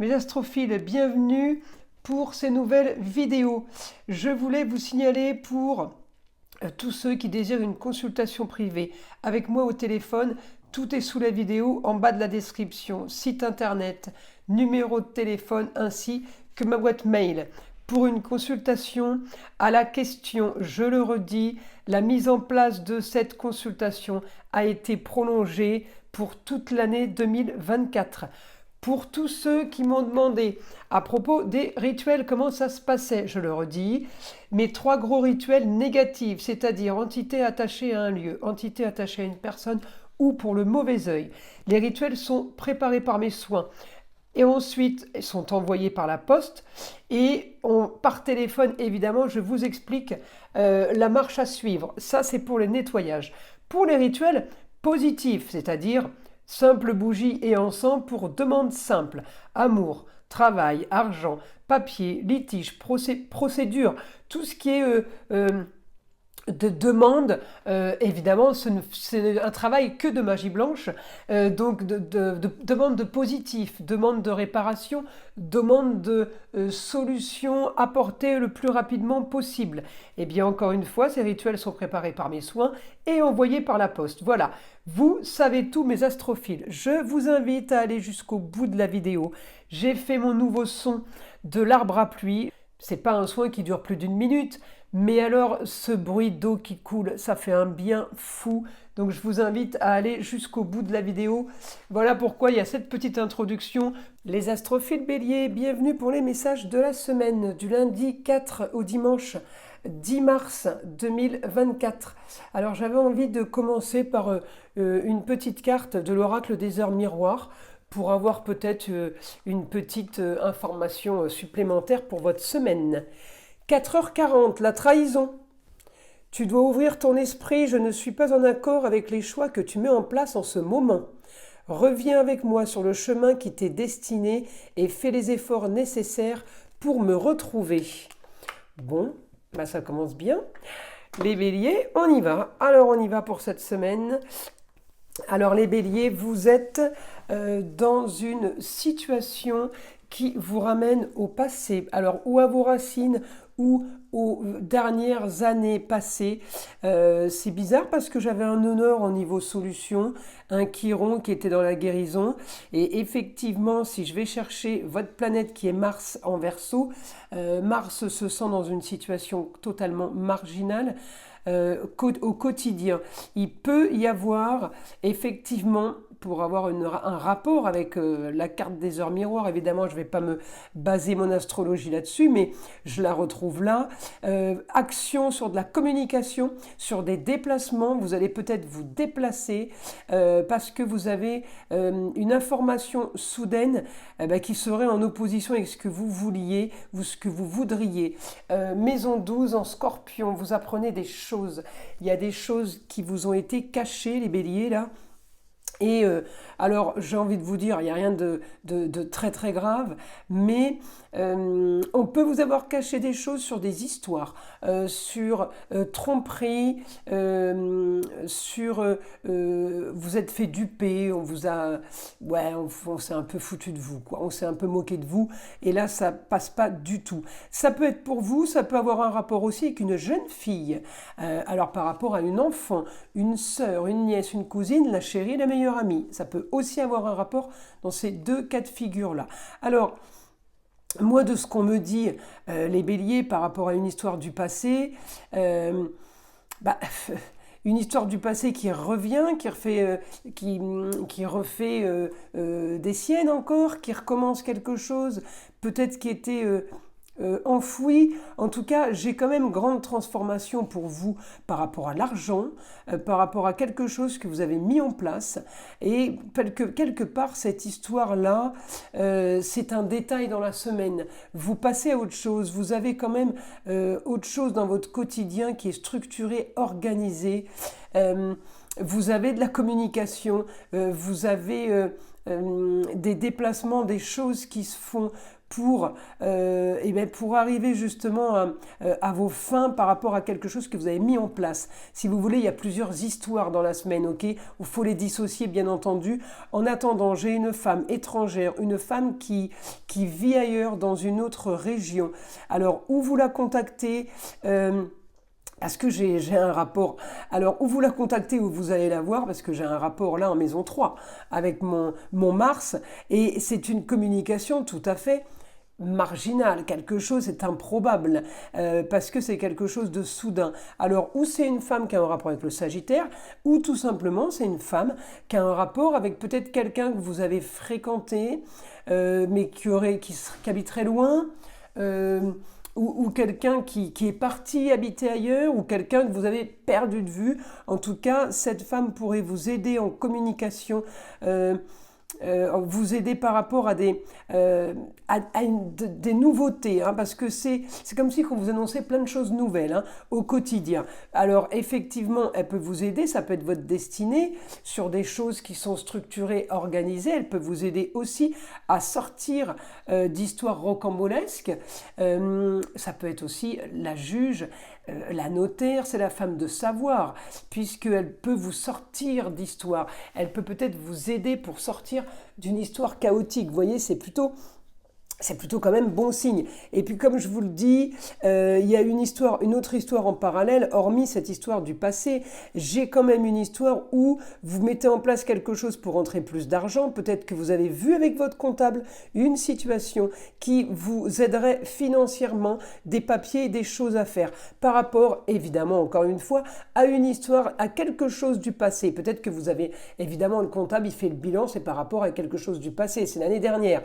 Mes astrophiles, bienvenue pour ces nouvelles vidéos. Je voulais vous signaler pour tous ceux qui désirent une consultation privée avec moi au téléphone, tout est sous la vidéo en bas de la description, site internet, numéro de téléphone ainsi que ma boîte mail. Pour une consultation à la question, je le redis, la mise en place de cette consultation a été prolongée pour toute l'année 2024. Pour tous ceux qui m'ont demandé à propos des rituels, comment ça se passait, je le redis, mes 3 gros rituels négatifs, c'est-à-dire entité attachée à un lieu, entité attachée à une personne ou pour le mauvais œil. Les rituels sont préparés par mes soins et ensuite sont envoyés par la poste et par téléphone, évidemment, je vous explique la marche à suivre. Ça, c'est pour le nettoyage. Pour les rituels positifs, c'est-à-dire simple bougie et encens pour demande simple, amour, travail, argent, papier, litige, procédure, tout ce qui est de demande, évidemment, c'est un travail que de magie blanche, donc de demande de positif, demande de réparation, demande de solution apportée le plus rapidement possible. Et bien encore une fois, ces rituels sont préparés par mes soins et envoyés par la poste. Voilà, vous savez tout mes astrophiles. Je vous invite à aller jusqu'au bout de la vidéo. J'ai fait mon nouveau son de l'arbre à pluie. C'est pas un soin qui dure plus d'1 minute, mais alors ce bruit d'eau qui coule, ça fait un bien fou. Donc je vous invite à aller jusqu'au bout de la vidéo. Voilà pourquoi il y a cette petite introduction. Les astrophiles béliers, bienvenue pour les messages de la semaine, du lundi 4 au dimanche 10 mars 2024. Alors j'avais envie de commencer par une petite carte de l'oracle des heures miroirs, pour avoir peut-être une petite information supplémentaire pour votre semaine. 4h40, la trahison. Tu dois ouvrir ton esprit, je ne suis pas en accord avec les choix que tu mets en place en ce moment. Reviens avec moi sur le chemin qui t'est destiné et fais les efforts nécessaires pour me retrouver. Bon, ça commence bien. Les béliers, on y va. Alors on y va pour cette semaine. Alors les béliers, vous êtes dans une situation qui vous ramène au passé, alors ou à vos racines ou aux dernières années passées. C'est bizarre parce que j'avais un honneur au niveau solution, un chiron qui était dans la guérison, et effectivement si je vais chercher votre planète qui est Mars en Verseau, Mars se sent dans une situation totalement marginale. Au quotidien. Il peut y avoir effectivement, pour avoir un rapport avec la carte des heures miroirs, évidemment je ne vais pas me baser mon astrologie là-dessus, mais je la retrouve là, action sur de la communication, sur des déplacements, vous allez peut-être vous déplacer parce que vous avez une information soudaine qui serait en opposition avec ce que vous vouliez ou ce que vous voudriez. Maison 12 en Scorpion, vous apprenez des choses. Il y a des choses qui vous ont été cachées, les béliers, là. Et alors, j'ai envie de vous dire, il n'y a rien de très très grave, mais on peut vous avoir caché des choses sur des histoires, sur tromperie, sur vous êtes fait duper, on vous a, ouais, on s'est un peu foutu de vous, quoi. On s'est un peu moqué de vous, et là, ça passe pas du tout. Ça peut être pour vous, ça peut avoir un rapport aussi avec une jeune fille. Alors, par rapport à une enfant, une sœur, une nièce, une cousine, la chérie, la meilleure amie. Ça peut aussi avoir un rapport dans ces 2 cas de figure-là. Alors, moi, de ce qu'on me dit, les béliers, par rapport à une histoire du passé, une histoire du passé qui revient, qui refait des siennes encore, qui recommence quelque chose, peut-être qui était enfoui. En tout cas, j'ai quand même grande transformation pour vous par rapport à l'argent, par rapport à quelque chose que vous avez mis en place. Et quelque part, cette histoire-là, c'est un détail dans la semaine. Vous passez à autre chose. Vous avez quand même autre chose dans votre quotidien qui est structuré, organisé. Vous avez de la communication, vous avez des déplacements, des choses qui se font pour arriver justement à vos fins par rapport à quelque chose que vous avez mis en place. Si vous voulez, il y a plusieurs histoires dans la semaine, ok? Il faut les dissocier, bien entendu. En attendant, j'ai une femme étrangère, une femme qui vit ailleurs dans une autre région. Alors, où vous la contactez parce que j'ai un rapport. Alors, où vous la contactez, où vous allez la voir, parce que j'ai un rapport là en maison 3 avec mon Mars, et c'est une communication tout à fait marginale, quelque chose, c'est improbable, parce que c'est quelque chose de soudain. Alors, ou c'est une femme qui a un rapport avec le Sagittaire, ou tout simplement c'est une femme qui a un rapport avec peut-être quelqu'un que vous avez fréquenté, mais qui habiterait loin, ou quelqu'un qui est parti habiter ailleurs, ou quelqu'un que vous avez perdu de vue. En tout cas, cette femme pourrait vous aider en communication, vous aider par rapport à des nouveautés, hein, parce que c'est comme si on vous annonçait plein de choses nouvelles, hein, au quotidien. Alors effectivement, elle peut vous aider, ça peut être votre destinée, sur des choses qui sont structurées, organisées. Elle peut vous aider aussi à sortir d'histoires rocambolesques. Ça peut être aussi la juge, la notaire, c'est la femme de savoir, puisqu'elle peut vous sortir d'histoire. Elle peut peut-être vous aider pour sortir d'une histoire chaotique. Vous voyez, c'est plutôt quand même bon signe. Et puis comme je vous le dis, il y a une autre histoire en parallèle, hormis cette histoire du passé. J'ai quand même une histoire où vous mettez en place quelque chose pour rentrer plus d'argent. Peut-être que vous avez vu avec votre comptable une situation qui vous aiderait financièrement, des papiers et des choses à faire. Par rapport, évidemment, encore une fois, à une histoire, à quelque chose du passé. Peut-être que vous avez, évidemment, le comptable, il fait le bilan, c'est par rapport à quelque chose du passé, c'est l'année dernière.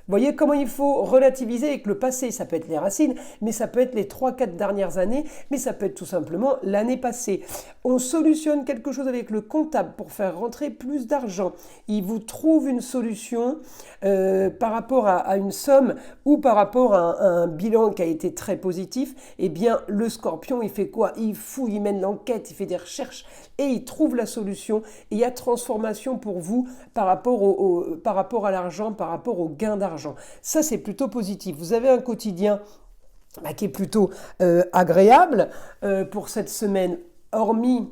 Vous voyez comment il faut relativiser avec le passé. Ça peut être les racines, mais ça peut être les 3-4 dernières années, mais ça peut être tout simplement l'année passée. On solutionne quelque chose avec le comptable pour faire rentrer plus d'argent. Il vous trouve une solution par rapport à une somme ou par rapport à un bilan qui a été très positif. Eh bien, le Scorpion, il fait quoi? Il fouille, il mène l'enquête, il fait des recherches et il trouve la solution. Et il y a transformation pour vous par rapport à l'argent, par rapport au gain d'argent. Ça, c'est plutôt positif. Vous avez un quotidien qui est plutôt agréable pour cette semaine, hormis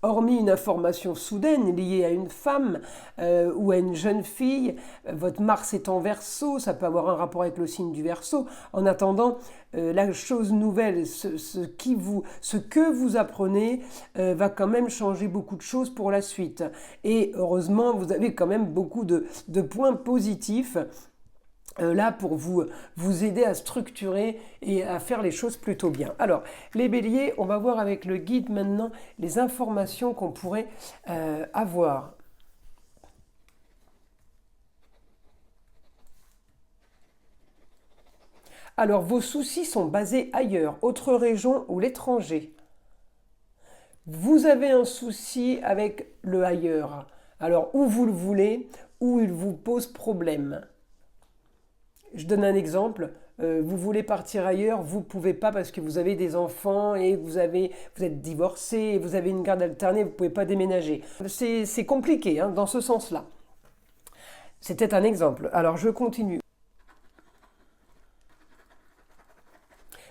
une information soudaine liée à une femme ou à une jeune fille. Votre Mars est en Verseau, ça peut avoir un rapport avec le signe du Verseau. En attendant, la chose nouvelle, ce que vous apprenez va quand même changer beaucoup de choses pour la suite. Et heureusement, vous avez quand même beaucoup de points positifs là pour vous aider à structurer et à faire les choses plutôt bien. Alors, les béliers, on va voir avec le guide maintenant les informations qu'on pourrait avoir. Alors, vos soucis sont basés ailleurs, autre région ou l'étranger. Vous avez un souci avec le ailleurs. Alors, où vous le voulez, où il vous pose problème. Je donne un exemple. Vous voulez partir ailleurs, vous ne pouvez pas parce que vous avez des enfants et vous êtes divorcé et vous avez une garde alternée, vous ne pouvez pas déménager. C'est compliqué hein, dans ce sens-là. C'était un exemple. Alors je continue.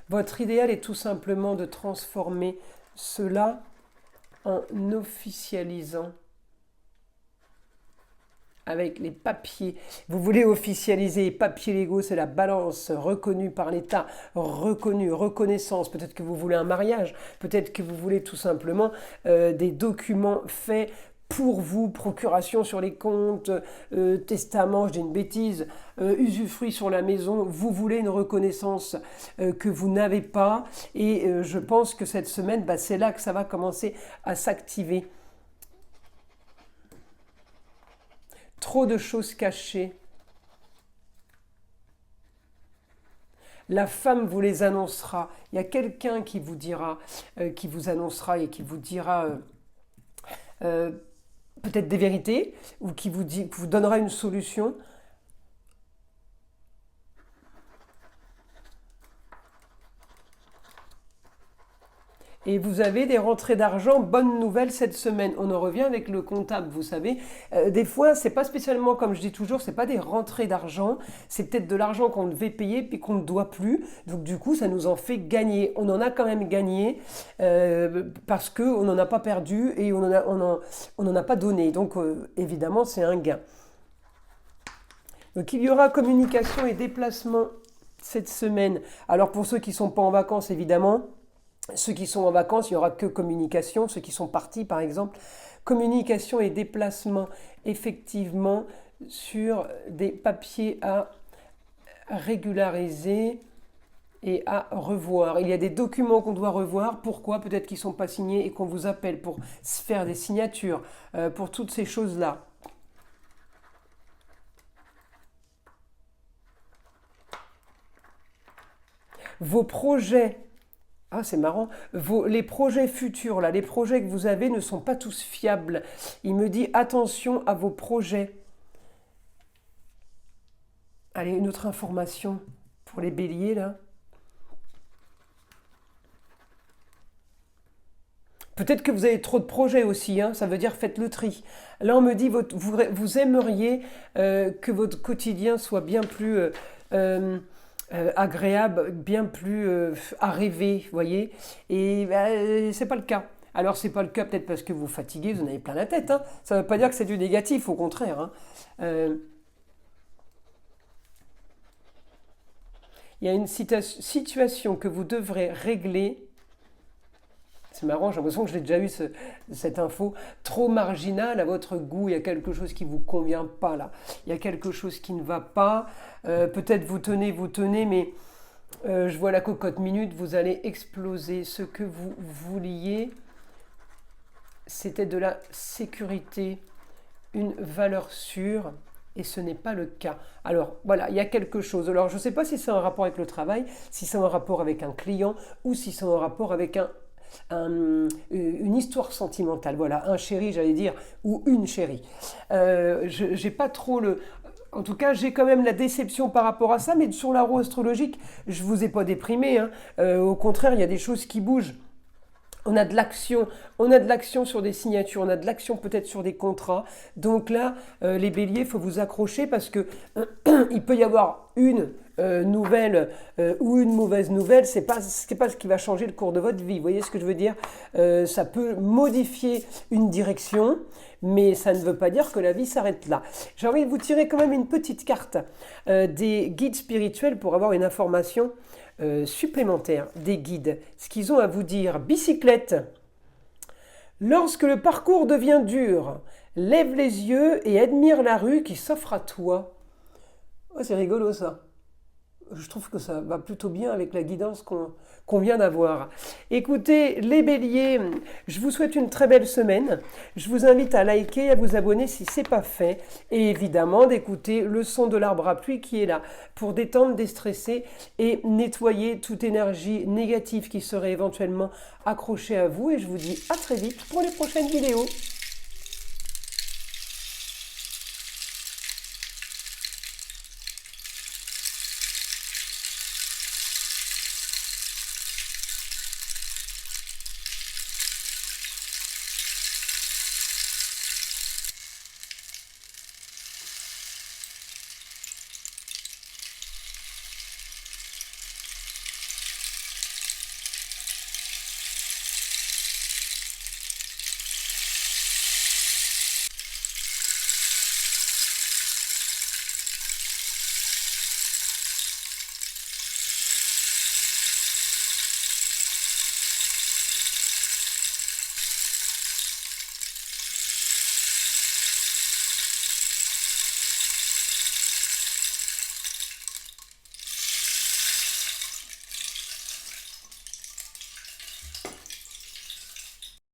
Votre idéal est tout simplement de transformer cela en officialisant avec les papiers. Vous voulez officialiser les papiers légaux, c'est la balance reconnue par l'État, reconnaissance. Peut-être que vous voulez un mariage, peut-être que vous voulez tout simplement des documents faits pour vous, procuration sur les comptes, testament, je dis une bêtise, usufruit sur la maison. Vous voulez une reconnaissance que vous n'avez pas. Et je pense que cette semaine, c'est là que ça va commencer à s'activer. Trop de choses cachées. La femme vous les annoncera. Il y a quelqu'un qui vous dira, qui vous annoncera et qui vous dira peut-être des vérités ou qui vous donnera une solution. et vous avez des rentrées d'argent. Bonne nouvelle cette semaine. On en revient avec le comptable, vous savez. Des fois, c'est pas spécialement, comme je dis toujours, c'est pas des rentrées d'argent. C'est peut-être de l'argent qu'on devait payer puis qu'on ne doit plus. Donc du coup, ça nous en fait gagner. On en a quand même gagné parce qu'on n'en a pas perdu et on n'en a pas donné. Donc évidemment, c'est un gain. Donc il y aura communication et déplacement cette semaine. Alors pour ceux qui ne sont pas en vacances, évidemment, ceux qui sont en vacances, il n'y aura que communication. Ceux qui sont partis, par exemple, communication et déplacement, effectivement, sur des papiers à régulariser et à revoir. Il y a des documents qu'on doit revoir. Pourquoi? Peut-être qu'ils ne sont pas signés et qu'on vous appelle pour faire des signatures, pour toutes ces choses-là. Vos projets, ah c'est marrant, les projets futurs, là, les projets que vous avez ne sont pas tous fiables. Il me dit attention à vos projets. Allez, une autre information pour les béliers, là. Peut-être que vous avez trop de projets aussi, hein, ça veut dire faites le tri. Là, on me dit, vous aimeriez que votre quotidien soit bien plus agréable, bien plus à rêver, vous voyez. Et c'est pas le cas. Alors, c'est pas le cas peut-être parce que vous fatiguez, vous en avez plein la tête. Hein. Ça ne veut pas dire que c'est du négatif, au contraire. Hein. Il y a une situation que vous devrez régler. C'est marrant, j'ai l'impression que j'ai déjà eu cette info trop marginale à votre goût. Il y a quelque chose qui ne vous convient pas là. Il y a quelque chose qui ne va pas. Peut-être vous tenez, mais je vois la cocotte minute. Vous allez exploser. Ce que vous vouliez, c'était de la sécurité, une valeur sûre. Et ce n'est pas le cas. Alors voilà, il y a quelque chose. Alors je ne sais pas si c'est un rapport avec le travail, si c'est un rapport avec un client ou si c'est un rapport avec une histoire sentimentale, voilà, un chéri j'allais dire, ou une chérie. J'ai pas trop le... En tout cas, j'ai quand même la déception par rapport à ça, mais sur la roue astrologique, je vous ai pas déprimé, hein. Au contraire, il y a des choses qui bougent. On a de l'action sur des signatures, on a de l'action peut-être sur des contrats. Donc là, les béliers, il faut vous accrocher parce que il peut y avoir une nouvelle ou une mauvaise nouvelle. C'est pas ce qui va changer le cours de votre vie. Vous voyez ce que je veux dire? Ça peut modifier une direction, mais ça ne veut pas dire que la vie s'arrête là. J'ai envie de vous tirer quand même une petite carte des guides spirituels pour avoir une information supplémentaire des guides, ce qu'ils ont à vous dire. Bicyclette. Lorsque le parcours devient dur, lève les yeux et admire la rue qui s'offre à toi. Oh, c'est rigolo ça. Je trouve que ça va plutôt bien avec la guidance qu'on vient d'avoir. Écoutez, les béliers, je vous souhaite une très belle semaine. Je vous invite à liker, à vous abonner si ce n'est pas fait. Et évidemment, d'écouter le son de l'arbre à pluie qui est là pour détendre, déstresser et nettoyer toute énergie négative qui serait éventuellement accrochée à vous. Et je vous dis à très vite pour les prochaines vidéos.